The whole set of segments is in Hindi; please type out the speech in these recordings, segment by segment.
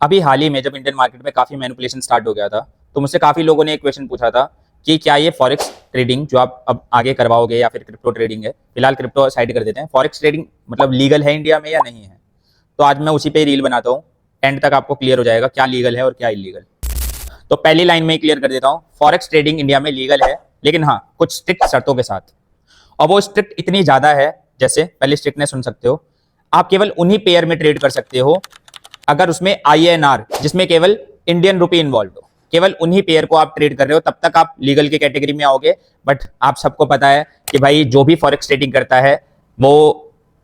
अभी हाल ही में जब इंडियन मार्केट में काफी मैनिपुलेशन स्टार्ट हो गया था, तो मुझसे काफी लोगों ने एक क्वेश्चन पूछा था कि क्या ये फॉरेक्स ट्रेडिंग जो आप अब आगे करवाओगे या फिर क्रिप्टो ट्रेडिंग है, फिलहाल क्रिप्टो साइड कर देते हैं, फॉरेक्स ट्रेडिंग मतलब लीगल है इंडिया में या नहीं है। तो आज मैं उसी पे रील बनाता हूँ, एंड तक आपको क्लियर हो जाएगा क्या लीगल है और क्या इलीगल। तो पहली लाइन में क्लियर कर देता हूँ, फॉरेक्स ट्रेडिंग इंडिया में लीगल है, लेकिन हाँ कुछ स्ट्रिक्ट शर्तों के साथ। और वो स्ट्रिक्ट इतनी ज्यादा है, जैसे पहले स्ट्रिक्टनेस सुन सकते हो, आप केवल उन्हीं पेयर में ट्रेड कर सकते हो अगर उसमें आईएनआर जिसमें केवल इंडियन रुपी इन्वॉल्व हो, केवल उन्हीं पेयर को आप ट्रेड कर रहे हो, तब तक आप लीगल की कैटेगरी में आओगे। बट आप सबको पता है कि भाई जो भी फॉरेक्स ट्रेडिंग करता है वो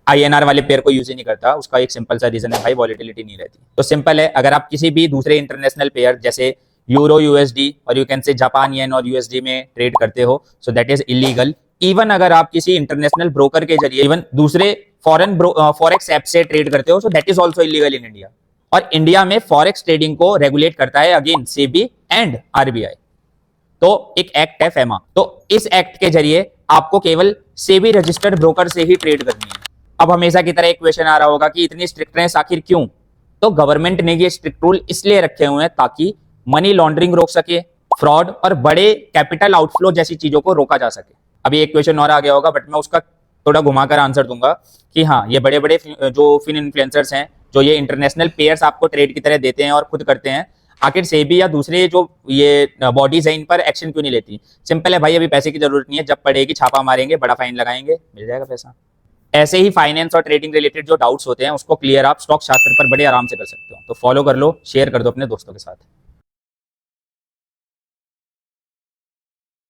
आईएनआर वाले पेयर को यूज ही नहीं करता। उसका एक सिंपल सा रीजन है भाई, वॉलेटिलिटी नहीं रहती। तो सिंपल है, अगर आप किसी भी दूसरे इंटरनेशनल पेयर जैसे यूरो यूएसडी और यू कैन से जापान येन और यूएसडी में ट्रेड करते हो, so that is illegal. Even अगर आप किसी इंटरनेशनल ब्रोकर के जरिए इवन दूसरे फॉरेन फॉरेक्स ऐप से ट्रेड करते हो, so that is also illegal in India. और इंडिया में फॉरेक्स ट्रेडिंग को रेगुलेट करता है अगेन सेबी एंड आरबीआई। तो एक एक्ट है फेमा, तो इस एक्ट के जरिए आपको केवल सेबी रजिस्टर्ड ब्रोकर से ही ट्रेड करनी है। अब हमेशा की तरह एक क्वेश्चन आ रहा होगा कि इतनी स्ट्रिक्टनेस आखिर क्यों। तो गवर्नमेंट ने ये स्ट्रिक्ट रूल इसलिए रखे हुए हैं ताकि मनी लॉन्ड्रिंग रोक सके, फ्रॉड और बड़े कैपिटल आउटफ्लो जैसी चीजों को रोका जा सके। अभी एक क्वेश्चन और आ गया होगा, बट मैं उसका थोड़ा घुमाकर आंसर दूंगा कि हाँ, ये बड़े बड़े जो फिन इन्फ्लुएंसर्स हैं, जो ये इंटरनेशनल पेयर्स आपको ट्रेड की तरह देते हैं और खुद करते हैं, आखिर सेबी या दूसरे जो ये बॉडीज हैं इन पर एक्शन क्यों नहीं लेती। सिंपल है भाई, अभी पैसे की जरूरत नहीं है, जब पड़ेगी छापा मारेंगे, बड़ा फाइन लगाएंगे, मिल जाएगा पैसा। ऐसे ही फाइनेंस और ट्रेडिंग रिलेटेड जो डाउट्स होते हैं उसको क्लियर आप स्टॉक शास्त्र पर बड़े आराम से कर सकते हो। तो फॉलो कर लो, शेयर कर दो अपने दोस्तों के साथ।